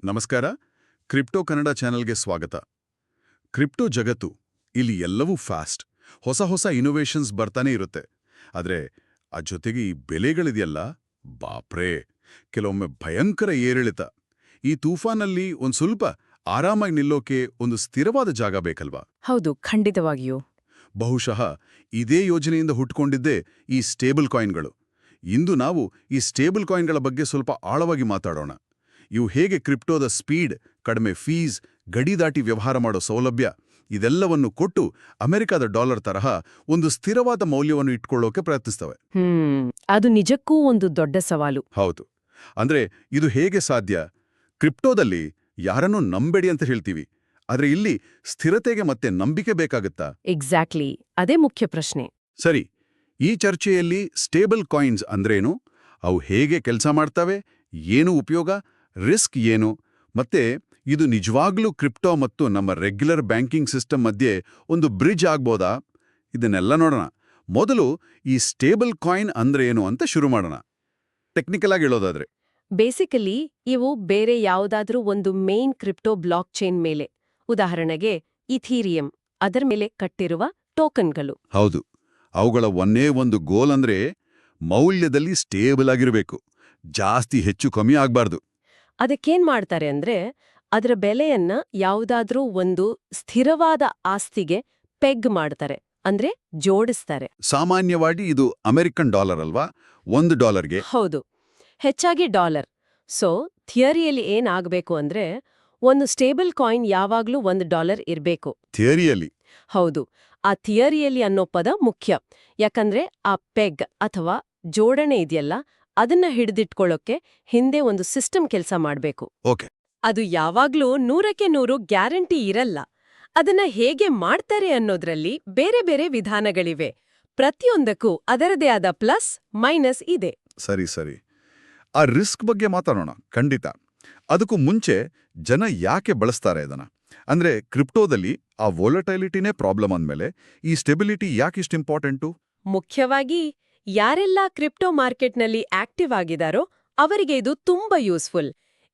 ನಮಸ್ಕಾರ. ಕ್ರಿಪ್ಟೋ ಕನ್ನಡ ಚಾನೆಲ್ಗೆ ಸ್ವಾಗತ. ಕ್ರಿಪ್ಟೋ ಜಗತ್ತು ಇಲ್ಲಿ ಎಲ್ಲವೂ ಫಾಸ್ಟ್, ಹೊಸ ಇನೋವೇಷನ್ಸ್ ಬರ್ತಾನೆ ಇರುತ್ತೆ. ಆದರೆ ಆ ಜೊತೆಗೆ ಈ ಬೆಲೆಗಳಿದೆಯಲ್ಲ, ಬಾಪ್ರೇ, ಕೆಲವೊಮ್ಮೆ ಭಯಂಕರ ಏರಿಳಿತ. ಈ ತೂಫಾನಲ್ಲಿ ಒಂದು ಸ್ವಲ್ಪ ಆರಾಮಾಗಿ ನಿಲ್ಲೋಕೆ ಒಂದು ಸ್ಥಿರವಾದ ಜಾಗ ಬೇಕಲ್ವಾ? ಹೌದು, ಖಂಡಿತವಾಗಿಯೂ. ಬಹುಶಃ ಇದೇ ಯೋಜನೆಯಿಂದ ಹುಟ್ಕೊಂಡಿದ್ದೇ ಈ ಸ್ಟೇಬಲ್ ಕಾಯಿನ್ಗಳು. ಇಂದು ನಾವು ಈ ಸ್ಟೇಬಲ್ ಕಾಯಿನ್ಗಳ ಬಗ್ಗೆ ಸ್ವಲ್ಪ ಆಳವಾಗಿ ಮಾತಾಡೋಣ. ಇವು ಹೇಗೆ ಕ್ರಿಪ್ಟೋದ ಸ್ಪೀಡ್, ಕಡಿಮೆ ಫೀಸ್, ಗಡಿ ದಾಟಿ ವ್ಯವಹಾರ ಮಾಡೋ ಸೌಲಭ್ಯ ಇದೆಲ್ಲವನ್ನು ಕೊಟ್ಟು ಅಮೆರಿಕದ ಡಾಲರ್ ತರಹ ಒಂದು ಸ್ಥಿರವಾದ ಮೌಲ್ಯವನ್ನು ಇಟ್ಕೊಳ್ಳೋಕೆ ಪ್ರಯತ್ನಿಸ್ತವೆ. ಅದು ನಿಜಕ್ಕೂ ಒಂದು ದೊಡ್ಡ ಸವಾಲು. ಹೌದು. ಅಂದ್ರೆ ಇದು ಹೇಗೆ ಸಾಧ್ಯ? ಕ್ರಿಪ್ಟೋದಲ್ಲಿ ಯಾರನ್ನೂ ನಂಬೇಡಿ ಅಂತ ಹೇಳ್ತೀವಿ, ಆದ್ರೆ ಇಲ್ಲಿ ಸ್ಥಿರತೆಗೆ ಮತ್ತೆ ನಂಬಿಕೆ ಬೇಕಾಗುತ್ತಾ? ಎಕ್ಸಾಕ್ಟ್ಲಿ, ಅದೇ ಮುಖ್ಯ ಪ್ರಶ್ನೆ. ಸರಿ, ಈ ಚರ್ಚೆಯಲ್ಲಿ ಸ್ಟೇಬಲ್ ಕಾಯಿನ್ಸ್ ಅಂದ್ರೇನು, ಅವು ಹೇಗೆ ಕೆಲಸ ಮಾಡ್ತವೆ, ಏನು ಉಪಯೋಗ, ರಿಸ್ಕ್ ಏನು, ಮತ್ತೆ ಇದು ನಿಜವಾಗ್ಲೂ ಕ್ರಿಪ್ಟೋ ಮತ್ತು ನಮ್ಮ ರೆಗ್ಯುಲರ್ ಬ್ಯಾಂಕಿಂಗ್ ಸಿಸ್ಟಮ್ ಮಧ್ಯೆ ಒಂದು ಬ್ರಿಡ್ಜ್ ಆಗ್ಬೋದಾ, ಇದನ್ನೆಲ್ಲ ನೋಡೋಣ. ಮೊದಲು ಈ ಸ್ಟೇಬಲ್ ಕಾಯಿನ್ ಅಂದ್ರೆ ಏನು ಅಂತ ಶುರು ಮಾಡೋಣ. ಟೆಕ್ನಿಕಲ್ ಆಗಿ ಹೇಳೋದಾದ್ರೆ, ಬೇಸಿಕಲಿ ಇವು ಬೇರೆ ಯಾವುದಾದ್ರೂ ಒಂದು ಮೇನ್ ಕ್ರಿಪ್ಟೋ ಬ್ಲಾಕ್ ಚೈನ್ ಮೇಲೆ, ಉದಾಹರಣೆಗೆ ಇಥೀರಿಯಂ, ಅದರ ಮೇಲೆ ಕಟ್ಟಿರುವ ಟೋಕನ್ಗಳು. ಹೌದು, ಅವುಗಳ ಒಂದೇ ಒಂದು ಗೋಲ್ ಅಂದ್ರೆ ಮೌಲ್ಯದಲ್ಲಿ ಸ್ಟೇಬಲ್ ಆಗಿರಬೇಕು, ಜಾಸ್ತಿ ಹೆಚ್ಚು ಕಮ್ಮಿ ಆಗ್ಬಾರ್ದು. ಅದಕ್ಕೇನ್ ಮಾಡ್ತಾರೆ ಅಂದ್ರೆ, ಅದರ ಬೆಲೆಯನ್ನ ಯಾವುದಾದ್ರೂ ಒಂದು ಸ್ಥಿರವಾದ ಆಸ್ತಿಗೆ ಪೆಗ್ ಮಾಡ್ತಾರೆ, ಅಂದ್ರೆ ಜೋಡಿಸ್ತಾರೆ. ಸಾಮಾನ್ಯವಾಗಿ ಇದು ಅಮೆರಿಕನ್ ಡಾಲರ್ ಅಲ್ವಾ? $1ಗೆ. ಹೌದು, ಹೆಚ್ಚಾಗಿ ಡಾಲರ್. ಸೊ ಥಿಯರಿಯಲ್ಲಿ ಏನಾಗಬೇಕು ಅಂದ್ರೆ, ಒಂದು ಸ್ಟೇಬಲ್ ಕಾಯಿನ್ ಯಾವಾಗ್ಲೂ $1 ಇರ್ಬೇಕು. ಥಿಯರಿಯಲ್ಲಿ? ಹೌದು, ಆ ಥಿಯರಿಯಲ್ಲಿ ಅನ್ನೋ ಪದ ಮುಖ್ಯ. ಯಾಕಂದ್ರೆ ಆ ಪೆಗ್ ಅಥವಾ ಜೋಡಣೆ ಇದೆಯಲ್ಲ, ಅದನ್ನ ಹಿಡಿದಿಟ್ಕೊಳ್ಳೋಕೆ ಹಿಂದೆ ಒಂದು ಸಿಸ್ಟಮ್ ಕೆಲಸ ಮಾಡ್ಬೇಕು. ಓಕೆ. ಅದು ಯಾವಾಗ್ಲೂ 100% ಗ್ಯಾರಂಟಿ ಇರಲ್ಲ. ಅದನ್ನ ಹೇಗೆ ಮಾಡ್ತಾರೆ ಅನ್ನೋದ್ರಲ್ಲಿ ಬೇರೆ ಬೇರೆ ವಿಧಾನಗಳಿವೆ. ಪ್ರತಿಯೊಂದಕ್ಕೂ ಅದರದೇ ಆದ ಪ್ಲಸ್ ಮೈನಸ್ ಇದೆ. ಸರಿ, ಆ ರಿಸ್ಕ್ ಬಗ್ಗೆ ಮಾತಾಡೋಣ. ಖಂಡಿತ. ಅದಕ್ಕೂ ಮುಂಚೆ ಜನ ಯಾಕೆ ಬಳಸ್ತಾರೆ ಇದನ್ನ? ಅಂದ್ರೆ ಕ್ರಿಪ್ಟೋದಲ್ಲಿ ಆ ವೋಲಟೈಲಿಟಿನೇ ಪ್ರಾಬ್ಲಮ್ ಅಂದ್ಮೇಲೆ ಈ ಸ್ಟೆಬಿಲಿಟಿ ಯಾಕಿಷ್ಟು ಇಂಪಾರ್ಟೆಂಟು? ಮುಖ್ಯವಾಗಿ ಯಾರೆಲ್ಲ ಕ್ರಿಪ್ಟೋ ಮಾರ್ಕೆಟ್ನಲ್ಲಿ ಆಕ್ಟಿವ್ ಆಗಿದಾರೋ ಅವರಿಗೆ ಇದು ತುಂಬಾ ಯೂಸ್ಫುಲ್.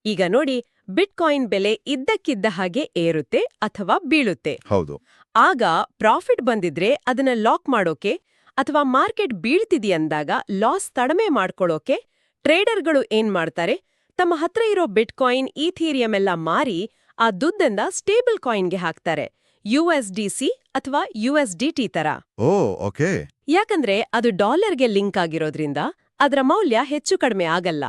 ಈಗ ನೋಡಿ, ಬಿಟ್ಕಾಯಿನ್ ಬೆಲೆ ಇದ್ದಕ್ಕಿದ್ದ ಹಾಗೆ ಏರುತ್ತೆ ಅಥವಾ ಬೀಳುತ್ತೆ. ಹೌದು. ಆಗ ಪ್ರಾಫಿಟ್ ಬಂದಿದ್ರೆ ಅದನ್ನ ಲಾಕ್ ಮಾಡೋಕೆ, ಅಥವಾ ಮಾರ್ಕೆಟ್ ಬೀಳ್ತಿದೆಯಂದಾಗ ಲಾಸ್ ಕಡಿಮೆ ಮಾಡ್ಕೊಳ್ಳೋಕೆ ಟ್ರೇಡರ್ಗಳು ಏನ್ ಮಾಡ್ತಾರೆ, ತಮ್ಮ ಹತ್ರ ಇರೋ ಬಿಟ್ಕಾಯಿನ್, ಈಥೀರಿಯಂ ಎಲ್ಲ ಮಾರಿ ಆ ದುಡ್ಡನ್ನ ಸ್ಟೇಬಲ್ ಕಾಯಿನ್ಗೆ ಹಾಕ್ತಾರೆ, USDC ಅಥವಾ USDT ತರ. ಓ, ಓಕೆ. ಯಾಕಂದ್ರೆ ಅದು ಡಾಲರ್ಗೆ ಲಿಂಕ್ ಆಗಿರೋದ್ರಿಂದ ಅದರ ಮೌಲ್ಯ ಹೆಚ್ಚು ಕಡಿಮೆ ಆಗಲ್ಲ.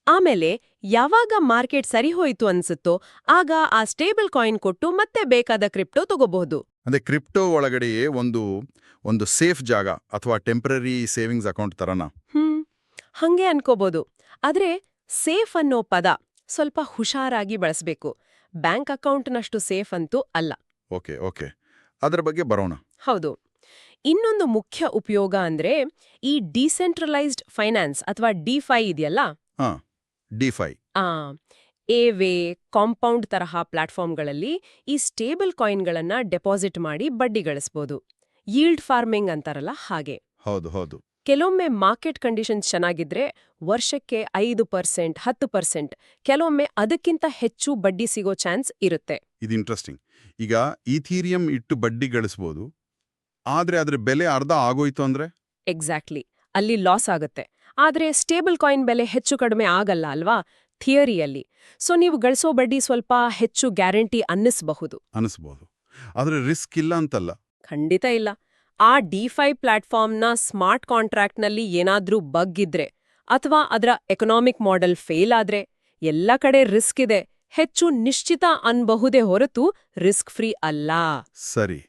ಆಮೇಲೆ ಯಾವಾಗ ಮಾರ್ಕೆಟ್ ಸರಿ ಹೋಯ್ತು ಅನ್ಸುತ್ತೋ ಆಗ ಆ ಸ್ಟೇಬಲ್ ಕಾಯಿನ್ ಕೊಟ್ಟು ಮತ್ತೆ ಬೇಕಾದ ಕ್ರಿಪ್ಟೋ ತಗೋಬಹುದು. ಅಂದ್ರೆ ಕ್ರಿಪ್ಟೋ ಒಳಗಡೆಯೇ ಒಂದು ಸೇಫ್ ಜಾಗ ಅಥವಾ ಟೆಂಪರರಿ ಸೇವಿಂಗ್ಸ್ ಅಕೌಂಟ್ ತರನಾ? ಹಂಗೆ ಅನ್ಕೋಬಹುದು. ಆದ್ರೆ ಸೇಫ್ ಅನ್ನೋ ಪದ ಸ್ವಲ್ಪ ಹುಷಾರಾಗಿ ಬಳಸಬೇಕು. ಬ್ಯಾಂಕ್ ಅಕೌಂಟ್ನಷ್ಟು ಸೇಫ್ ಅಂತೂ ಅಲ್ಲ. ಓಕೆ, ಅದರ ಬಗ್ಗೆ ಬರೋಣ. ಹೌದು. ಇನ್ನೊಂದು ಮುಖ್ಯ ಉಪಯೋಗ ಅಂದ್ರೆ ಈ ಡಿಸೆಂಟ್ರಲೈಸ್ಡ್ ಫೈನಾನ್ಸ್ ಅಥವಾ ಡಿಫೈ ಇದೆಯಲ್ಲ, ಡಿಫೈ, ಎವೇ, ಕಾಂಪೌಂಡ್ ತರಹ ಪ್ಲಾಟ್ಫಾರ್ಮ್ಗಳಲ್ಲಿ ಈ ಸ್ಟೇಬಲ್ ಕಾಯಿನ್ಗಳನ್ನ ಡೆಪಾಸಿಟ್ ಮಾಡಿ ಬಡ್ಡಿ ಗಳಿಸಬಹುದು. ಯೀಲ್ಡ್ ಫಾರ್ಮಿಂಗ್ ಅಂತಾರಲ್ಲ ಹಾಗೆ. ಹೌದು. ಕೆಲವೊಮ್ಮೆ ಮಾರ್ಕೆಟ್ ಕಂಡೀಷನ್ಸ್ ಚೆನ್ನಾಗಿದ್ರೆ ವರ್ಷಕ್ಕೆ 5%, 10%, ಕೆಲವೊಮ್ಮೆ ಅದಕ್ಕಿಂತ ಹೆಚ್ಚು ಬಡ್ಡಿ ಸಿಗೋ ಚಾನ್ಸ್ ಇರುತ್ತೆ. ಇದು ಇಂಟ್ರೆಸ್ಟಿಂಗ್. ಈಗ ಈಥೀರಿಯಂ ಇಟ್ಟು ಬಡ್ಡಿ ಗಳಿಸಬಹುದು, ಆದ್ರೆ ಅದ್ರ ಬೆಲೆ ಅರ್ಧ ಆಗೋಯ್ತು ಅಂದ್ರೆ? ಎಕ್ಸಾಕ್ಟ್ಲಿ, ಅಲ್ಲಿ ಲಾಸ್ ಆಗುತ್ತೆ. ಆದ್ರೆ ಸ್ಟೇಬಲ್ ಕಾಯಿನ್ ಬೆಲೆ ಹೆಚ್ಚು ಕಡಿಮೆ ಆಗಲ್ಲ ಅಲ್ವಾ, ಥಿಯರಿಯಲ್ಲಿ. ಸೊ ನೀವು ಗಳಿಸೋ ಬಡ್ಡಿ ಸ್ವಲ್ಪ ಹೆಚ್ಚು ಗ್ಯಾರಂಟಿ ಅನ್ನಿಸಬಹುದು. ಆದ್ರೆ ರಿಸ್ಕ್ ಇಲ್ಲ ಅಂತಲ್ಲ? ಖಂಡಿತ ಇಲ್ಲ. ಆ ಡಿಫೈ ಪ್ಲಾಟ್ಫಾರ್ಮ್ನ ಸ್ಮಾರ್ಟ್ ಕಾಂಟ್ರಾಕ್ಟ್ನಲ್ಲಿ ಏನಾದ್ರೂ ಬಗ್ ಇದ್ರೆ ಅಥವಾ ಅದರ ಎಕನಾಮಿಕ್ ಮಾಡೆಲ್ ಫೇಲ್ ಆದ್ರೆ ಎಲ್ಲ ಕಡೆ ರಿಸ್ಕ್ ಇದೆ. ಹೆಚ್ಚು ನಿಶ್ಚಿತ ಅನ್ಬಹುದೇ ಹೊರತು ರಿಸ್ಕ್ ಫ್ರೀ ಅಲ್ಲ. ಸರಿ,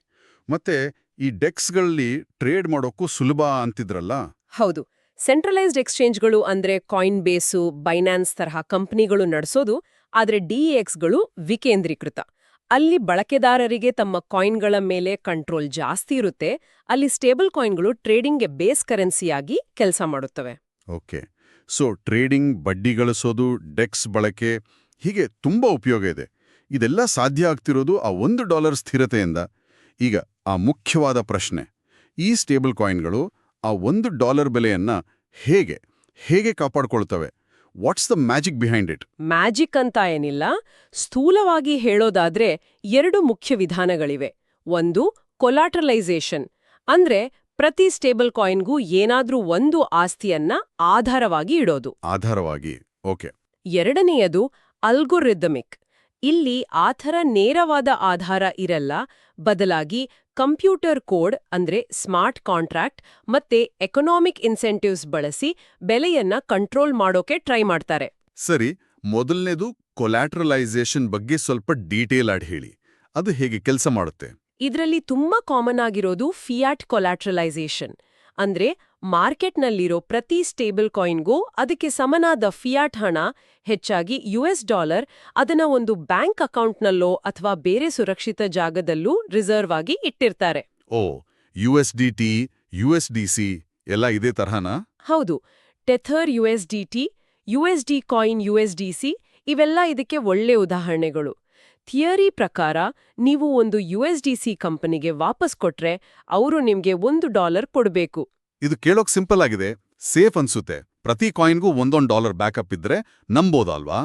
ಮತ್ತೆ ಈ ಡೆಕ್ಸ್ಗಳಲ್ಲಿ ಟ್ರೇಡ್ ಮಾಡೋಕ್ಕೂ ಸುಲಭ ಅಂತಿದ್ರಲ್ಲ? ಹೌದು. ಸೆಂಟ್ರಲೈಸ್ಡ್ ಎಕ್ಸ್ಚೇಂಜ್ಗಳು ಅಂದ್ರೆ ಕಾಯಿನ್ ಬೇಸು, ಬೈನಾನ್ಸ್ ತರಹ ಕಂಪನಿಗಳು ನಡೆಸೋದು. ಆದ್ರೆ DEXಗಳು ವಿಕೇಂದ್ರೀಕೃತ. ಅಲ್ಲಿ ಬಳಕೆದಾರರಿಗೆ ತಮ್ಮ ಕಾಯಿನ್ಗಳ ಮೇಲೆ ಕಂಟ್ರೋಲ್ ಜಾಸ್ತಿ ಇರುತ್ತೆ. ಅಲ್ಲಿ ಸ್ಟೇಬಲ್ ಕಾಯಿನ್ಗಳು ಟ್ರೇಡಿಂಗ್ಗೆ ಬೇಸ್ ಕರೆನ್ಸಿಯಾಗಿ ಕೆಲಸ ಮಾಡುತ್ತವೆ. ಓಕೆ. ಸೊ ಟ್ರೇಡಿಂಗ್, ಬಡ್ಡಿ ಗಳಿಸೋದು, ಡೆಕ್ಸ್ ಬಳಕೆ, ಹೀಗೆ ತುಂಬಾ ಉಪಯೋಗ ಇದೆ. ಇದೆಲ್ಲ ಸಾಧ್ಯ ಆಗ್ತಿರೋದು ಆ $1 ಸ್ಥಿರತೆಯಿಂದ. ಈಗ ಆ ಮುಖ್ಯವಾದ ಪ್ರಶ್ನೆ, ಈ ಸ್ಟೇಬಲ್ ಕಾಯಿನ್ಗಳು ಆ $1 ಬೆಲೆಯನ್ನ ಹೇಗೆ ಕಾಪಾಡ್ಕೊಳ್ತವೆ? What's the magic behind it? Magic ಅಂತ ಏನಿಲ್ಲ. ಸ್ಥೂಲವಾಗಿ ಹೇಳೋದಾದ್ರೆ 2 ಮುಖ್ಯ ವಿಧಾನಗಳಿವೆ. ಒಂದು ಕೊಲಾಟ್ರಲೈಸೇಷನ್, ಅಂದ್ರೆ ಪ್ರತಿ ಸ್ಟೇಬಲ್ ಕಾಯಿನ್ಗೂ ಏನಾದ್ರೂ ಒಂದು ಆಸ್ತಿಯನ್ನ ಆಧಾರವಾಗಿ ಇಡೋದು. ಆಧಾರವಾಗಿ, ಓಕೆ. ಎರಡನೆಯದು ಅಲ್ಗೊರಿದಮಿಕ್. ಇಲ್ಲಿ ಆ ಥರ ನೇರವಾದ ಆಧಾರ ಇರಲ್ಲ, ಬದಲಾಗಿ ಕಂಪ್ಯೂಟರ್ ಕೋಡ್ ಅಂದ್ರೆ ಸ್ಮಾರ್ಟ್ ಕಾಂಟ್ರಾಕ್ಟ್ ಮತ್ತೆ ಎಕನಾಮಿಕ್ ಇನ್ಸೆಂಟಿವ್ಸ್ ಬಳಸಿ ಬೆಲೆಯನ್ನ ಕಂಟ್ರೋಲ್ ಮಾಡೋಕೆ ಟ್ರೈ ಮಾಡ್ತಾರೆ. ಸರಿ, ಮೊದಲನೇದು ಕೊಲ್ಯಾಟ್ರಲೈಸೇಷನ್ ಬಗ್ಗೆ ಸ್ವಲ್ಪ ಡೀಟೇಲ್ ಆಗಿ ಹೇಳಿ. ಅದು ಹೇಗೆ ಕೆಲಸ ಮಾಡುತ್ತೆ? ಇದರಲ್ಲಿ ತುಂಬಾ ಕಾಮನ್ ಆಗಿರೋದು ಫಿಯಾಟ್ ಕೊಲಾಟ್ರಲೈಸೇಷನ್. ಅಂದ್ರೆ ಮಾರ್ಕೆಟ್ನಲ್ಲಿರೋ ಪ್ರತಿ ಸ್ಟೇಬಲ್ ಕಾಯಿನ್ಗೂ ಅದಕ್ಕೆ ಸಮನಾದ ಫಿಯಾಟ್ ಹಣ, ಹೆಚ್ಚಾಗಿ $, ಅದನ್ನ ಒಂದು ಬ್ಯಾಂಕ್ ಅಕೌಂಟ್ನಲ್ಲೋ ಅಥವಾ ಬೇರೆ ಸುರಕ್ಷಿತ ಜಾಗದಲ್ಲೂ ರಿಸರ್ವ್ ಆಗಿ ಇಟ್ಟಿರ್ತಾರೆ. ಓ, USDT, USDC ಎಲ್ಲ ಇದೇ ತರಹನಾ? ಹೌದು. Tether USDT, USD coin USDC ಇವೆಲ್ಲ ಇದಕ್ಕೆ ಒಳ್ಳೆ ಉದಾಹರಣೆಗಳು. ಥಿಯರಿ ಪ್ರಕಾರ ನೀವು ಒಂದು USDC ಕಂಪನಿಗೆ ವಾಪಸ್ ಕೊಟ್ರೆ ಅವರು ನಿಮ್ಗೆ $1 ಕೊಡ್ಬೇಕು. ಇದು ಕೇಳೋಕ್ ಸಿಂಪಲ್ ಆಗಿದೆ, ಸೇಫ್ ಅನ್ಸುತ್ತೆ. ಪ್ರತಿ ಕಾಯಿನ್ಗೂ $1 ಬ್ಯಾಕಪ್ ಇದ್ರೆ ನಂಬೋದಲ್ವಾ?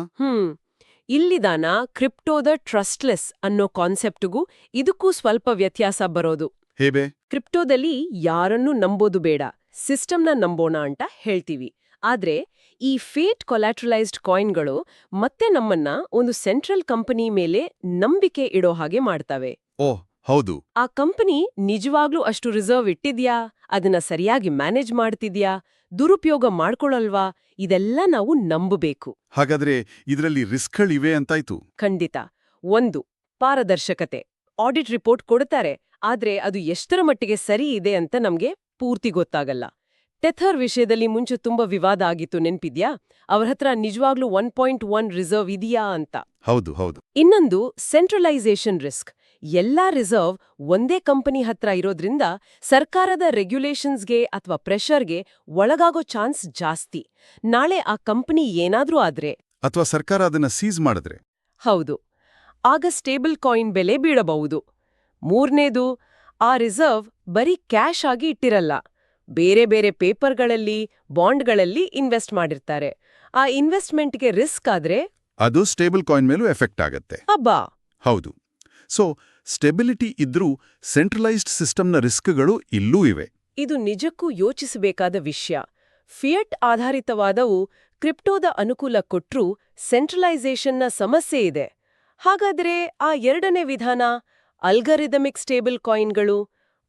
ಇಲ್ಲಿದಾನ ಕ್ರಿಪ್ಟೋದ ಟ್ರಸ್ಟ್ಲೆಸ್ ಅನ್ನೋ ಕಾನ್ಸೆಪ್ಟ್ಗೂ ಇದಕ್ಕೂ ಸ್ವಲ್ಪ ವ್ಯತ್ಯಾಸ ಬರೋದು. ಹೇಗೆ? ಕ್ರಿಪ್ಟೋದಲ್ಲಿ ಯಾರನ್ನೂ ನಂಬೋದು ಬೇಡ, ಸಿಸ್ಟಮ್ನ ನಂಬೋಣ ಅಂತ ಹೇಳ್ತೀವಿ. ಆದ್ರೆ ಈ ಫೇಟ್ ಕೊಲಾಟ್ರಲೈಸ್ಡ್ ಕಾಯಿನ್ಗಳು ಮತ್ತೆ ನಮ್ಮನ್ನ ಒಂದು ಸೆಂಟ್ರಲ್ ಕಂಪನಿ ಮೇಲೆ ನಂಬಿಕೆ ಇಡೋ ಹಾಗೆ ಮಾಡ್ತವೆ. ಓಹ್, ಹೌದು. ಆ ಕಂಪನಿ ನಿಜವಾಗ್ಲೂ ಅಷ್ಟು ರಿಸರ್ವ್ ಇಟ್ಟಿದ್ಯಾ, ಅದನ್ನ ಸರಿಯಾಗಿ ಮ್ಯಾನೇಜ್ ಮಾಡ್ತಿದ್ಯಾ, ದುರುಪಯೋಗ ಮಾಡ್ಕೊಳಲ್ವಾ, ಇದೆಲ್ಲ ನಾವು ನಂಬಬೇಕು. ಹಾಗಾದ್ರೆ ಇದರಲ್ಲಿ ರಿಸ್ಕ್ಗಳಿವೆ ಅಂತಾಯ್ತು. ಖಂಡಿತ. ಒಂದು, ಪಾರದರ್ಶಕತೆ. ಆಡಿಟ್ ರಿಪೋರ್ಟ್ ಕೊಡ್ತಾರೆ, ಆದ್ರೆ ಅದು ಎಷ್ಟರ ಮಟ್ಟಿಗೆ ಸರಿ ಇದೆ ಅಂತ ನಮ್ಗೆ ಪೂರ್ತಿ ಗೊತ್ತಾಗಲ್ಲ. ಟೆಥರ್ ವಿಷಯದಲ್ಲಿ ಮುಂಚೆ ತುಂಬಾ ವಿವಾದ ಆಗಿತ್ತು, ನೆನ್ಪಿದ್ಯಾ? ಅವ್ರ ಹತ್ರ ನಿಜವಾಗ್ಲೂ 1.1 ರಿಸರ್ವ್ ಇದೆಯಾ ಅಂತ. ಹೌದು ಹೌದು. ಇನ್ನೊಂದು ಸೆಂಟ್ರಲೈಸೇಷನ್ ರಿಸ್ಕ್. ಎಲ್ಲಾ ರಿಸರ್ವ್ ಒಂದೇ ಕಂಪನಿ ಹತ್ರ ಇರೋದ್ರಿಂದ ಸರ್ಕಾರದ ರೆಗ್ಯುಲೇಷನ್ಸ್ಗೆ ಅಥವಾ ಪ್ರೆಷರ್ಗೆ ಒಳಗಾಗೋ ಚಾನ್ಸ್ ಜಾಸ್ತಿ. ನಾಳೆ ಆ ಕಂಪನಿ ಏನಾದ್ರೂ ಆದ್ರೆ ಅಥವಾ ಸರ್ಕಾರ ಅದನ್ನ ಸೀಸ್ ಮಾಡಿದ್ರೆ, ಹೌದು, ಆಗ ಸ್ಟೇಬಲ್ ಕಾಯಿನ್ ಬೆಲೆ ಬೀಳಬಹುದು. ಮೂರನೇದು, ಆ ರಿಸರ್ವ್ ಬರೀ ಕ್ಯಾಶ್ ಆಗಿ ಇಟ್ಟಿರಲ್ಲ, ಬೇರೆ ಬೇರೆ ಪೇಪರ್ಗಳಲ್ಲಿ, ಬಾಂಡ್ಗಳಲ್ಲಿ ಇನ್ವೆಸ್ಟ್ ಮಾಡಿರ್ತಾರೆ. ಆ ಇನ್ವೆಸ್ಟ್ಮೆಂಟ್ಗೆ ರಿಸ್ಕ್ ಆದ್ರೆ ಅದು ಸ್ಟೇಬಲ್ ಕಾಯಿನ್ ಮೇಲೂ ಎಫೆಕ್ಟ್ ಆಗತ್ತೆ. ಅಬ್ಬಾ. ಹೌದು. ಸೊ ಸ್ಟೆಬಿಲಿಟಿ ಇದ್ರೂ ಸೆಂಟ್ರಲೈಸ್ಡ್ ಸಿಸ್ಟಮ್ನ ರಿಸ್ಕ್ಗಳು ಇಲ್ಲೂ ಇವೆ. ಇದು ನಿಜಕ್ಕೂ ಯೋಚಿಸಬೇಕಾದ ವಿಷಯ. ಫಿಯಟ್ ಆಧಾರಿತವಾದವು ಕ್ರಿಪ್ಟೋದ ಅನುಕೂಲ ಕೊಟ್ರೂ ಸೆಂಟ್ರಲೈಸೇಷನ್ನ ಸಮಸ್ಯೆ ಇದೆ. ಹಾಗಾದ್ರೆ ಆ ಎರಡನೇ ವಿಧಾನ, ಅಲ್ಗರಿದಮಿಕ್ ಸ್ಟೇಬಲ್ ಕಾಯಿನ್ಗಳು,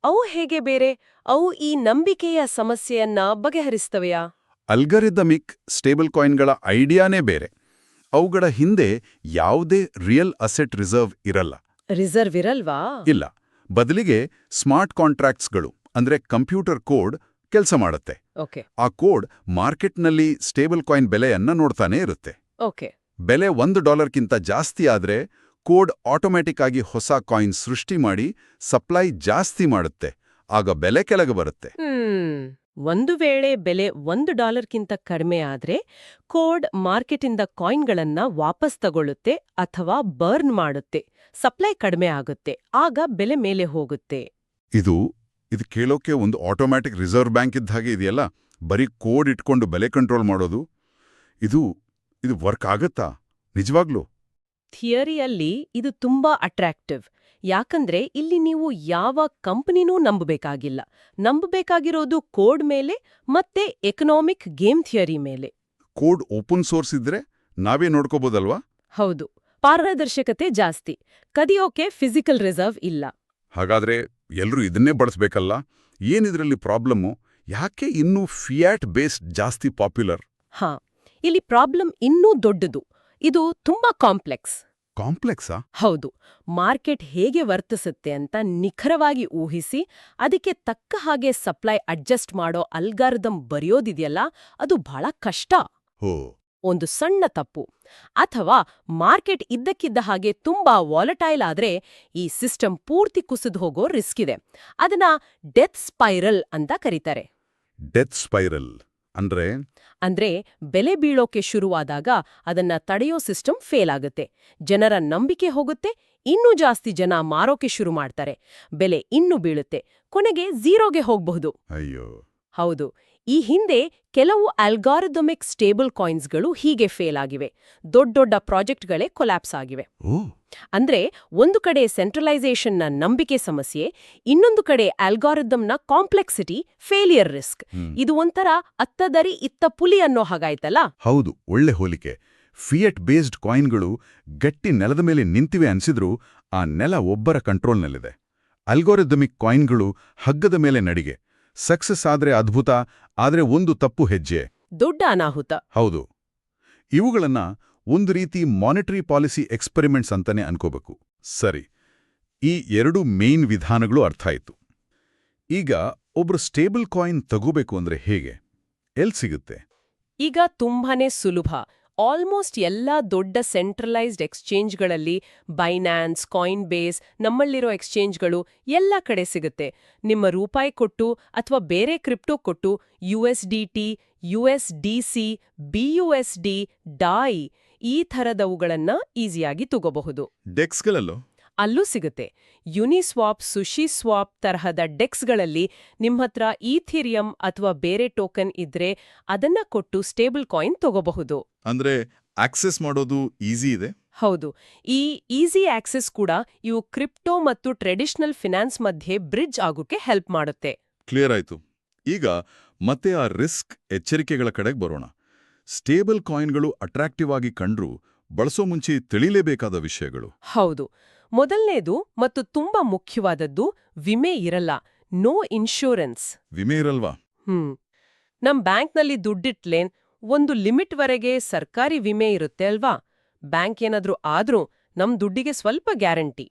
ಅವು ಹೇಗೆ ಬೇರೆ? ಅವು ಈ ನಂಬಿಕೆಯ ಸಮಸ್ಯೆಯನ್ನ ಬಗೆಹರಿಸ್ತವೆಯಾ? ಅಲ್ಗರಿದಮಿಕ್ ಸ್ಟೇಬಲ್ ಕಾಯಿನ್ಗಳ ಐಡಿಯಾನೇ ಬೇರೆ. ಅವುಗಳ ಹಿಂದೆ ಯಾವುದೇ ರಿಯಲ್ ಅಸೆಟ್ ರಿಸರ್ವ್ ಇರಲ್ಲ. ರಿಸರ್ವ್ ಇರಲ್ವಾ? ಇಲ್ಲ. ಬದಲಿಗೆ ಸ್ಮಾರ್ಟ್ ಕಾಂಟ್ರಾಕ್ಟ್ಸ್ಗಳು ಅಂದ್ರೆ ಕಂಪ್ಯೂಟರ್ ಕೋಡ್ ಕೆಲಸ ಮಾಡುತ್ತೆ. ಓಕೆ. ಆ ಕೋಡ್ ಮಾರ್ಕೆಟ್ನಲ್ಲಿ ಸ್ಟೇಬಲ್ ಕಾಯಿನ್ ಬೆಲೆಯನ್ನ ನೋಡ್ತಾನೆ ಇರುತ್ತೆ. ಓಕೆ. ಬೆಲೆ $1ಕ್ಕಿಂತ ಜಾಸ್ತಿ ಆದ್ರೆ ಕೋಡ್ ಆಟೋಮ್ಯಾಟಿಕ್ ಆಗಿ ಹೊಸ ಕಾಯಿನ್ ಸೃಷ್ಟಿ ಮಾಡಿ ಸಪ್ಲೈ ಜಾಸ್ತಿ ಮಾಡುತ್ತೆ. ಆಗ ಬೆಲೆ ಕೆಳಗೆ ಬರುತ್ತೆ. ಒಂದು ವೇಳೆ ಬೆಲೆ $1ಕ್ಕಿಂತ ಕಡಿಮೆ ಆದ್ರೆ ಕೋಡ್ ಮಾರ್ಕೆಟಿಂದ ಕಾಯಿನ್ಗಳನ್ನ ವಾಪಸ್ ತಗೊಳ್ಳುತ್ತೆ ಅಥವಾ ಬರ್ನ್ ಮಾಡುತ್ತೆ. ಸಪ್ಲೈ ಕಡಿಮೆ ಆಗುತ್ತೆ, ಆಗ ಬೆಲೆ ಮೇಲೆ ಹೋಗುತ್ತೆ. ಇದು ಕೇಳೋಕೆ ಒಂದು ಆಟೋಮ್ಯಾಟಿಕ್ ರಿಸರ್ವ್ ಬ್ಯಾಂಕ್ ಇದ್ದ ಹಾಗೆ ಇದೆಯಲ್ಲ, ಬರೀ ಕೋಡ್ ಇಟ್ಕೊಂಡು ಬೆಲೆ ಕಂಟ್ರೋಲ್ ಮಾಡೋದು. ಇದು ವರ್ಕ್ ಆಗತ್ತಾ ನಿಜವಾಗ್ಲೂ? ಥಿಯರಿಯಲ್ಲಿ ಇದು ತುಂಬಾ ಅಟ್ರಾಕ್ಟಿವ್. ಯಾಕಂದ್ರೆ ಇಲ್ಲಿ ನೀವು ಯಾವ ಕಂಪನಿನೂ ನಂಬಬೇಕಾಗಿಲ್ಲ. ನಂಬಬೇಕಾಗಿರೋದು ಕೋಡ್ ಮೇಲೆ ಮತ್ತೆ ಎಕನಾಮಿಕ್ ಗೇಮ್ ಥಿಯರಿ ಮೇಲೆ. ಕೋಡ್ ಓಪನ್ ಸೋರ್ಸ್ ಇದ್ರೆ ನಾವೇ ನೋಡ್ಕೋಬೋದಲ್ವಾ? ಹೌದು. ಪಾರದರ್ಶಕತೆ ಜಾಸ್ತಿ. ಕದಿಯೋಕೆ ಫಿಸಿಕಲ್ ರಿಸರ್ವ್ ಇಲ್ಲ. ಹಾಗಾದ್ರೆ ಎಲ್ರೂ ಇದನ್ನೇ ಬಳಸಬೇಕಲ್ಲ? ಏನಿದ್ರಲ್ಲಿ ಪ್ರಾಬ್ಲಮ್ಮು? ಯಾಕೆ ಇನ್ನೂ ಫಿಯಾಟ್ ಬೇಸ್ಡ್ ಜಾಸ್ತಿ ಪಾಪ್ಯುಲರ್? ಇಲ್ಲಿ ಪ್ರಾಬ್ಲಮ್ ಇನ್ನೂ ದೊಡ್ಡದು. ಇದು ತುಂಬಾ ಕಾಂಪ್ಲೆಕ್ಸ್. ಕಾಂಪ್ಲೆಕ್ಸಾ? ಹೌದು. ಮಾರ್ಕೆಟ್ ಹೇಗೆ ವರ್ತಿಸುತ್ತೆ ಅಂತ ನಿಖರವಾಗಿ ಊಹಿಸಿ ಅದಕ್ಕೆ ತಕ್ಕ ಹಾಗೆ ಸಪ್ಲೈ ಅಡ್ಜಸ್ಟ್ ಮಾಡೋ ಅಲ್ಗಾರಿದಮ್ ಬರೆಯೋದಿದೆಯಲ್ಲ, ಅದು ಬಹಳ ಕಷ್ಟ. ಒಂದು ಸಣ್ಣ ತಪ್ಪು ಅಥವಾ ಮಾರ್ಕೆಟ್ ಇದ್ದಕ್ಕಿದ್ದ ಹಾಗೆ ತುಂಬಾ ವಾಲಟೈಲ್ ಆದ್ರೆ ಈ ಸಿಸ್ಟಮ್ ಪೂರ್ತಿ ಕುಸಿದು ಹೋಗೋ ರಿಸ್ಕ್ ಇದೆ. ಅದನ್ನ ಡೆತ್ ಸ್ಪೈರಲ್ ಅಂತ ಕರೀತಾರೆ. ಡೆತ್ ಸ್ಪೈರಲ್ ಅಂದ್ರೆ ಬೆಲೆ ಬೀಳೋಕೆ ಶುರುವಾದಾಗ ಅದನ್ನ ತಡೆಯೋ ಸಿಸ್ಟಮ್ ಫೇಲ್ ಆಗುತ್ತೆ. ಜನರ ನಂಬಿಕೆ ಹೋಗುತ್ತೆ, ಇನ್ನೂ ಜಾಸ್ತಿ ಜನ ಮಾರೋಕೆ ಶುರು ಮಾಡ್ತಾರೆ, ಬೆಲೆ ಇನ್ನೂ ಬೀಳುತ್ತೆ, ಕೊನೆಗೆ ಝೀರೋಗೆ ಹೋಗ್ಬಹುದು. ಅಯ್ಯೋ. ಹೌದು. ಈ ಹಿಂದೆ ಕೆಲವು ಅಲ್ಗಾರಿದಮಿಕ್ ಸ್ಟೇಬಲ್ ಕಾಯಿನ್ಸ್ಗಳು ಹೀಗೆ ಫೇಲ್ ಆಗಿವೆ. ದೊಡ್ಡ ಪ್ರಾಜೆಕ್ಟ್ಗಳೇ ಕೊಲ್ಯಾಪ್ಸ್ ಆಗಿವೆ. ಓ ಅಂದ್ರೆ ಒಂದು ಕಡೆ ಸೆಂಟ್ರಲೈಸೇಷನ್ನ ನಂಬಿಕೆ ಸಮಸ್ಯೆ, ಇನ್ನೊಂದು ಕಡೆ ಅಲ್ಗಾರಿದಮ್ನ ಕಾಂಪ್ಲೆಕ್ಸಿಟಿ, ಫೇಲಿಯರ್ ರಿಸ್ಕ್. ಇದು ಒಂಥರ ಅತ್ತದರಿ ಇತ್ತ ಪುಲಿ ಅನ್ನೋ ಹಾಗಾಯ್ತಲ್ಲ. ಹೌದು, ಒಳ್ಳೆ ಹೋಲಿಕೆ. ಫಿಯಟ್ ಬೇಸ್ಡ್ ಕಾಯಿನ್ಗಳು ಗಟ್ಟಿ ನೆಲದ ಮೇಲೆ ನಿಂತಿವೆ ಅನ್ಸಿದ್ರೂ ಆ ನೆಲ ಒಬ್ಬರ ಕಂಟ್ರೋಲ್ನಲ್ಲಿದೆ. ಅಲ್ಗೋರಿದಮಿಕ್ ಕಾಯಿನ್ಗಳು ಹಗ್ಗದ ಮೇಲೆ ನಡಿಗೆ. ಸಕ್ಸಸ್ ಆದ್ರೆ ಅದ್ಭುತ, ಆದ್ರೆ ಒಂದು ತಪ್ಪು ಹೆಜ್ಜೆ ದೊಡ್ಡ ಅನಾಹುತ. ಹೌದು. ಇವುಗಳನ್ನ ಒಂದು ರೀತಿ ಮಾನಿಟರಿ ಪಾಲಿಸಿ ಎಕ್ಸ್ಪೆರಿಮೆಂಟ್ಸ್ ಅಂತಾನೆ ಅನ್ಕೋಬೇಕು. ಸರಿ, ಈ ಎರಡು ಮೇನ್ ವಿಧಾನಗಳು ಅರ್ಥ ಆಯ್ತು. ಈಗ ಒಬ್ರು ಸ್ಟೇಬಲ್ ಕಾಯಿನ್ ತಗೋಬೇಕು ಅಂದ್ರೆ ಹೇಗೆ? ಎಲ್ ಸಿಗುತ್ತೆ? ಈಗ ತುಂಬಾನೇ ಸುಲಭ. ಆಲ್ಮೋಸ್ಟ್ ಎಲ್ಲಾ ದೊಡ್ಡ ಸೆಂಟ್ರಲೈಸ್ಡ್ ಎಕ್ಸ್ಚೇಂಜ್ಗಳಲ್ಲಿ, ಬೈನಾನ್ಸ್, ಕಾಯಿನ್ ಬೇಸ್, ನಮ್ಮಲ್ಲಿರೋ ಎಕ್ಸ್ಚೇಂಜ್ಗಳು ಎಲ್ಲ ಕಡೆ ಸಿಗುತ್ತೆ. ನಿಮ್ಮ ರೂಪಾಯಿ ಕೊಟ್ಟು ಅಥವಾ ಬೇರೆ ಕ್ರಿಪ್ಟೋ ಕೊಟ್ಟು USDT, USDC, BUSD, DAI ಈ ಥರದವುಗಳನ್ನ ಈಸಿಯಾಗಿ ತಗೋಬಹುದು. ಡೆಕ್ಸ್ಗಳಲ್ಲೋ? ಅಲ್ಲೂ ಸಿಗುತ್ತೆ. ಯುನಿಸ್ವಾಪ್, ಸುಶಿಸ್ವಾಪ್ ತರಹದ ಡೆಕ್ಸ್ಗಳಲ್ಲಿ ನಿಮ್ಹತ್ರ ಈಥಿರಿಯಂ ಅಥವಾ ಬೇರೆ ಟೋಕನ್ ಇದ್ರೆ ಅದನ್ನ ಕೊಟ್ಟು ಸ್ಟೇಬಲ್ ಕಾಯಿನ್ ತಗೋಬಹುದು. ಅಂದ್ರೆ ಆಕ್ಸೆಸ್ ಮಾಡೋದು ಈಸಿ ಇದೆ. ಹೌದು. ಈ ಈಸಿ ಆಕ್ಸೆಸ್ ಕೂಡ ಇವು ಕ್ರಿಪ್ಟೋ ಮತ್ತು ಟ್ರೆಡಿಷನಲ್ ಫಿನಾನ್ಸ್ ಮಧ್ಯೆ ಬ್ರಿಡ್ಜ್ ಆಗೋಕೆ ಹೆಲ್ಪ್ ಮಾಡುತ್ತೆ. ಕ್ಲಿಯರ್ ಆಯ್ತು. ಈಗ ಮತ್ತೆ ಆ ರಿಸ್ಕ್ ಎಚ್ಚರಿಕೆಗಳ ಕಡೆಗೆ ಬರೋಣ. ಸ್ಟೇಬಲ್ ಕಾಯಿನ್ಗಳು ಅಟ್ರಾಕ್ಟಿವ್ ಆಗಿ ಕಂಡ್ರು ಬಳಸೋ ಮುಂಚೆ ತಿಳಿಲೇಬೇಕಾದ ವಿಷಯಗಳು. ಹೌದು. ಮೊದಲನೇದು ಮತ್ತು ತುಂಬಾ ಮುಖ್ಯವಾದದ್ದು, ವಿಮೆ ಇರಲ್ಲ. No insurance. ವಿಮೆ ಇರಲ್ವಾ? ನಮ್ ಬ್ಯಾಂಕ್ನಲ್ಲಿ ದುಡ್ಡಿಟ್ಲೇನ್ ಒಂದು ಲಿಮಿಟ್ವರೆಗೆ ಸರ್ಕಾರಿ ವಿಮೆ ಇರುತ್ತೆ ಅಲ್ವಾ? ಬ್ಯಾಂಕ್ ಏನಾದ್ರೂ ಆದ್ರೂ ನಮ್ ದುಡ್ಡಿಗೆ ಸ್ವಲ್ಪ ಗ್ಯಾರಂಟಿ.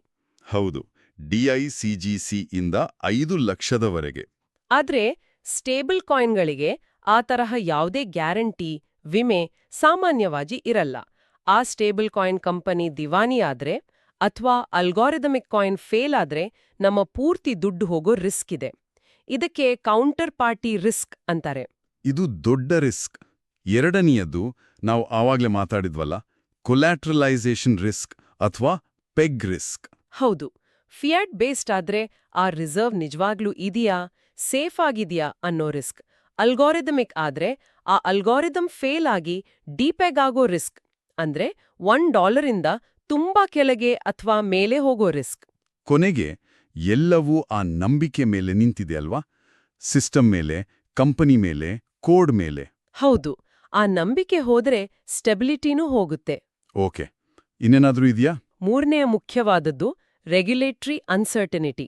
ಹೌದು, DICGC ಇಂದ 5 ಲಕ್ಷದವರೆಗೆ. ಆದ್ರೆ ಸ್ಟೇಬಲ್ ಕಾಯಿನ್ಗಳಿಗೆ ಆ ತರಹ ಯಾವುದೇ ಗ್ಯಾರಂಟಿ, ವಿಮೆ ಸಾಮಾನ್ಯವಾಗಿ ಇರಲ್ಲ. ಆ ಸ್ಟೇಬಲ್ ಕಾಯಿನ್ ಕಂಪನಿ ದಿವಾನಿ ಆದ್ರೆ ಅಥವಾ ಅಲ್ಗಾರಿದಮಿಕ್ ಕಾಯಿನ್ ಫೇಲ್ ಆದ್ರೆ ನಮ್ಮ ಪೂರ್ತಿ ದುಡ್ಡು ಹೋಗೋ ರಿಸ್ಕ್ ಇದೆ. ಇದಕ್ಕೆ ಕೌಂಟರ್ ಪಾರ್ಟಿ ರಿಸ್ಕ್ ಅಂತಾರೆ. ಇದು ದೊಡ್ಡ ರಿಸ್ಕ್. ಎರಡನೆಯದ್ದು ನಾವು ಆವಾಗ್ಲೇ ಮಾತಾಡಿದ್ವಲ್ಲ, ಕೊಲ್ಯಾಟ್ರಲೈಸೇಷನ್ ರಿಸ್ಕ್ ಅಥವಾ ಪೆಗ್ ರಿಸ್ಕ್. ಹೌದು. ಫಿಯಾಟ್ ಬೇಸ್ಡ್ ಆದ್ರೆ ಆ ರಿಸರ್ವ್ ನಿಜವಾಗ್ಲೂ ಇದೆಯಾ, ಸೇಫ್ ಆಗಿದೆಯಾ ಅನ್ನೋ ರಿಸ್ಕ್. ಅಲ್ಗಾರಿದಮಿಕ್ ಆದ್ರೆ ಆ ಅಲ್ಗಾರಿದಮ್ ಫೇಲ್ ಆಗಿ ಡಿಪೆಗ್ ಆಗೋ ರಿಸ್ಕ್. ಅಂದ್ರೆ $1 ಇಂದ ತುಂಬಾ ಕೆಳಗೆ ಅಥವಾ ಮೇಲೆ ಹೋಗೋ ರಿಸ್ಕ್. ಕೊನೆಗೆ ಎಲ್ಲವೂ ಆ ನಂಬಿಕೆ ಮೇಲೆ ನಿಂತಿದೆ ಅಲ್ವಾ? ಸಿಸ್ಟಮ್ ಮೇಲೆ, ಕಂಪನಿ ಮೇಲೆ, ಕೋಡ್ ಮೇಲೆ. ಹೌದು. ಆ ನಂಬಿಕೆ ಹೋದ್ರೆ ಸ್ಟೆಬಿಲಿಟಿನೂ ಹೋಗುತ್ತೆ. ಓಕೆ, ಇನ್ನೇನಾದ್ರೂ ಇದೆಯಾ? ಮೂರನೆಯ ಮುಖ್ಯವಾದದ್ದು ರೆಗ್ಯುಲೇಟರಿ ಅನ್ಸರ್ಟನಿಟಿ,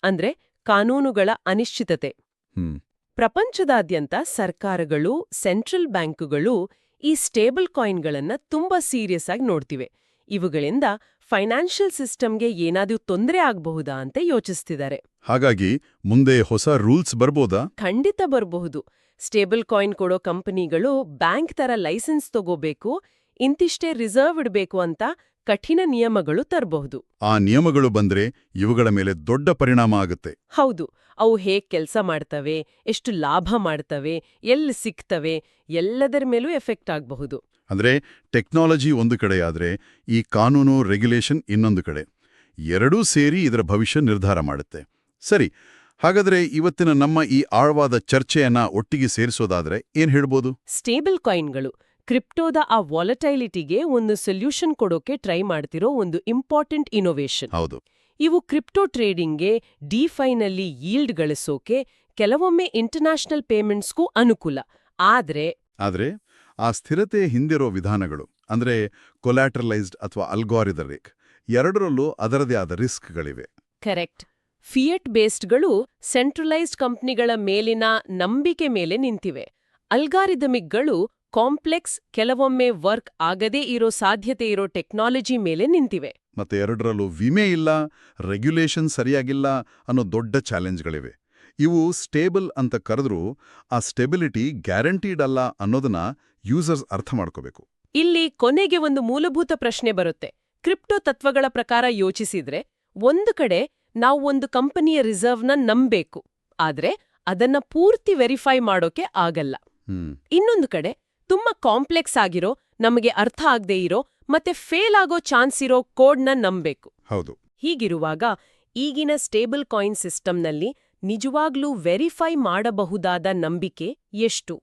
ಅಂದ್ರೆ ಕಾನೂನುಗಳ ಅನಿಶ್ಚಿತತೆ. ಪ್ರಪಂಚದಾದ್ಯಂತ ಸರ್ಕಾರಗಳು, ಸೆಂಟ್ರಲ್ ಬ್ಯಾಂಕುಗಳು ಈ ಸ್ಟೇಬಲ್ ಕಾಯಿನ್ಗಳನ್ನ ತುಂಬಾ ಸೀರಿಯಸ್ ಆಗಿ ನೋಡ್ತಿವೆ. ಇವುಗಳಿಂದ ಫೈನಾನ್ಷಿಯಲ್ ಸಿಸ್ಟಮ್ಗೆ ಏನಾದ್ರೂ ತೊಂದರೆ ಆಗಬಹುದಾ ಅಂತ ಯೋಚಿಸ್ತಿದ್ದಾರೆ. ಹಾಗಾಗಿ ಮುಂದೆ ಹೊಸ ರೂಲ್ಸ್ ಬರ್ಬೋದಾ? ಖಂಡಿತ ಬರಬಹುದು. ಸ್ಟೇಬಲ್ ಕಾಯಿನ್ ಕೊಡೋ ಕಂಪನಿಗಳು ಬ್ಯಾಂಕ್ ತರ ಲೈಸೆನ್ಸ್ ತಗೋಬೇಕು, ಇಂತಿಷ್ಟೇ ರಿಸರ್ವ್ ಇಡಬೇಕು ಅಂತ ಕಠಿಣ ನಿಯಮಗಳು ತರಬಹುದು. ಆ ನಿಯಮಗಳು ಬಂದ್ರೆ ಇವುಗಳ ಮೇಲೆ ದೊಡ್ಡ ಪರಿಣಾಮ ಆಗುತ್ತೆ. ಹೌದು. ಅವು ಹೇಗ್ ಕೆಲಸ ಮಾಡ್ತವೆ, ಎಷ್ಟು ಲಾಭ ಮಾಡ್ತವೆ, ಎಲ್ಲಿ ಸಿಗ್ತವೆ, ಎಲ್ಲದರ ಮೇಲೂ ಎಫೆಕ್ಟ್ ಆಗಬಹುದು. ಅಂದ್ರೆ ಟೆಕ್ನಾಲಜಿ ಒಂದು ಕಡೆಯಾದ್ರೆ ಈ ಕಾನೂನು ರೆಗ್ಯುಲೇಷನ್ ಇನ್ನೊಂದು ಕಡೆ. ಎರಡೂ ಸೇರಿ ಇದರ ಭವಿಷ್ಯ ನಿರ್ಧಾರ ಮಾಡುತ್ತೆ. ಸರಿ, ಹಾಗಾದ್ರೆ ಇವತ್ತಿನ ನಮ್ಮ ಈ ಆಳವಾದ ಚರ್ಚೆಯನ್ನ ಒಟ್ಟಿಗೆ ಸೇರಿಸೋದಾದ್ರೆ ಏನ್ ಹೇಳ್ಬೋದು? ಸ್ಟೇಬಲ್ ಕಾಯಿನ್ಗಳು ಕ್ರಿಪ್ಟೋದ ಆ ವಾಲಟೈಲಿಟಿಗೆ ಒಂದು ಸೊಲ್ಯೂಷನ್ ಕೊಡೋಕೆ ಟ್ರೈ ಮಾಡ್ತಿರೋ ಒಂದು ಇಂಪಾರ್ಟೆಂಟ್ ಇನೋವೇಷನ್. ಹೌದು. ಇವು ಕ್ರಿಪ್ಟೋ ಟ್ರೇಡಿಂಗ್ಗೆ, ಡಿಫೈನಲ್ಲಿ ಯೀಲ್ಡ್ ಗಳಿಸೋಕೆ, ಕೆಲವೊಮ್ಮೆ ಇಂಟರ್ನ್ಯಾಷನಲ್ ಪೇಮೆಂಟ್ಸ್ಗೂ ಅನುಕೂಲ. ಆದ್ರೆ ಆ ಸ್ಥಿರತೆ ಹಿಂದಿರೋ ವಿಧಾನಗಳು, ಅಂದ್ರೆ ಕೊಲ್ಯಾಟ್ರಲೈಸ್ಡ್ ಅಥವಾ ಅಲ್ಗಾರಿದಮಿಕ್, ಎರಡರಲ್ಲೂ ಅದರದೇ ಆದ ರಿಸ್ಕ್ಗಳಿವೆ. ಕರೆಕ್ಟ್. ಫಿಯಟ್ ಬೇಸ್ಡ್ಗಳು ಸೆಂಟ್ರಲೈಸ್ಡ್ ಕಂಪ್ನಿಗಳ ಮೇಲಿನ ನಂಬಿಕೆ ಮೇಲೆ ನಿಂತಿವೆ. ಅಲ್ಗಾರಿದಮಿಕ್ಗಳು ಕಾಂಪ್ಲೆಕ್ಸ್, ಕೆಲವೊಮ್ಮೆ ವರ್ಕ್ ಆಗದೇ ಇರೋ ಸಾಧ್ಯತೆ ಇರೋ ಟೆಕ್ನಾಲಜಿ ಮೇಲೆ ನಿಂತಿವೆ. ಮತ್ತೆ ಎರಡರಲ್ಲೂ ವಿಮೆ ಇಲ್ಲ, ರೆಗ್ಯುಲೇಷನ್ ಸರಿಯಾಗಿಲ್ಲ ಅನ್ನೋ ದೊಡ್ಡ ಚಾಲೆಂಜ್ಗಳಿವೆ. ಇವು ಸ್ಟೇಬಲ್ ಅಂತ ಕರೆದ್ರೂ ಆ ಸ್ಟೆಬಿಲಿಟಿ ಗ್ಯಾರಂಟೀಡ್ ಅಲ್ಲ ಅನ್ನೋದನ್ನ ಯೂಸರ್ಸ್ ಅರ್ಥ ಮಾಡ್ಕೋಬೇಕು. ಇಲ್ಲಿ ಕೊನೆಗೆ ಒಂದು ಮೂಲಭೂತ ಪ್ರಶ್ನೆ ಬರುತ್ತೆ. ಕ್ರಿಪ್ಟೋ ತತ್ವಗಳ ಪ್ರಕಾರ ಯೋಚಿಸಿದ್ರೆ, ಒಂದು ಕಡೆ ನಾವು ಒಂದು ಕಂಪನಿಯ ರಿಸರ್ವ್ನ ನಂಬೇಕು, ಆದ್ರೆ ಅದನ್ನ ಪೂರ್ತಿ ವೆರಿಫೈ ಮಾಡೋಕೆ ಆಗಲ್ಲ. ಇನ್ನೊಂದು ಕಡೆ ತುಂಬಾ ಕಾಂಪ್ಲೆಕ್ಸ್ ಆಗಿರೋ, ನಮಗೆ ಅರ್ಥ ಆಗದೇ ಇರೋ ಮತ್ತೆ ಫೇಲ್ ಆಗೋ ಚಾನ್ಸ್ ಇರೋ ಕೋಡ್ನ ನಂಬೇಕು. ಹೌದು. ಹೀಗಿರುವಾಗ ಈಗಿನ ಸ್ಟೇಬಲ್ ಕಾಯಿನ್ ಸಿಸ್ಟಮ್ನಲ್ಲಿ ನಿಜವಾಗ್ಲೂ ವೆರಿಫೈ ಮಾಡಬಹುದಾದ ನಂಬಿಕೆ ಎಷ್ಟು?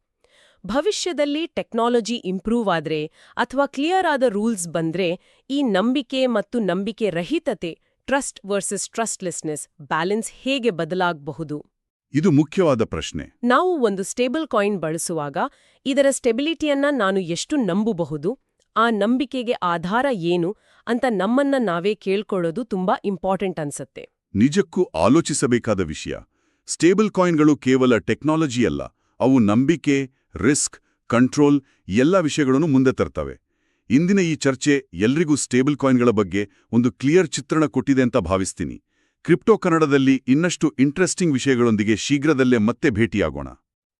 ಭವಿಷ್ಯದಲ್ಲಿ ಟೆಕ್ನಾಲಜಿ ಇಂಪ್ರೂವ್ ಆದ್ರೆ ಅಥವಾ ಕ್ಲಿಯರ್ ಆದ ರೂಲ್ಸ್ ಬಂದ್ರೆ ಈ ನಂಬಿಕೆ ಮತ್ತು ನಂಬಿಕೆ ರಹಿತತೆ, ಟ್ರಸ್ಟ್ ವರ್ಸಸ್ ಟ್ರಸ್ಟ್ಲೆಸ್ನೆಸ್ ಬ್ಯಾಲೆನ್ಸ್ ಹೇಗೆ ಬದಲಾಗಬಹುದು? ಇದು ಮುಖ್ಯವಾದ ಪ್ರಶ್ನೆ. ನಾವು ಒಂದು ಸ್ಟೇಬಲ್ ಕಾಯಿನ್ ಬಳಸುವಾಗ ಇದರ ಸ್ಟೆಬಿಲಿಟಿಯನ್ನ ನಾನು ಎಷ್ಟು ನಂಬಬಹುದು, ಆ ನಂಬಿಕೆಗೆ ಆಧಾರ ಏನು ಅಂತ ನಮ್ಮನ್ನ ನಾವೇ ಕೇಳ್ಕೊಳ್ಳೋದು ತುಂಬಾ ಇಂಪಾರ್ಟೆಂಟ್ ಅನ್ಸತ್ತೆ. ನಿಜಕ್ಕೂ ಆಲೋಚಿಸಬೇಕಾದ ವಿಷಯ. ಸ್ಟೇಬಲ್ ಕಾಯಿನ್ಗಳು ಕೇವಲ ಟೆಕ್ನಾಲಜಿ ಅಲ್ಲ, ಅವು ನಂಬಿಕೆ, ರಿಸ್ಕ್, ಕಂಟ್ರೋಲ್ ಎಲ್ಲ ವಿಷಯಗಳನ್ನು ಮುಂದೆ ತರ್ತವೆ. ಇಂದಿನ ಈ ಚರ್ಚೆ ಎಲ್ರಿಗೂ ಸ್ಟೇಬಲ್ ಕಾಯಿನ್ಗಳ ಬಗ್ಗೆ ಒಂದು ಕ್ಲಿಯರ್ ಚಿತ್ರಣ ಕೊಟ್ಟಿದೆ ಅಂತ ಭಾವಿಸ್ತೀನಿ. ಕ್ರಿಪ್ಟೋ ಕನ್ನಡದಲ್ಲಿ ಇನ್ನಷ್ಟು ಇಂಟ್ರೆಸ್ಟಿಂಗ್ ವಿಷಯಗಳೊಂದಿಗೆ ಶೀಘ್ರದಲ್ಲೇ ಮತ್ತೆ ಭೇಟಿಯಾಗೋಣ.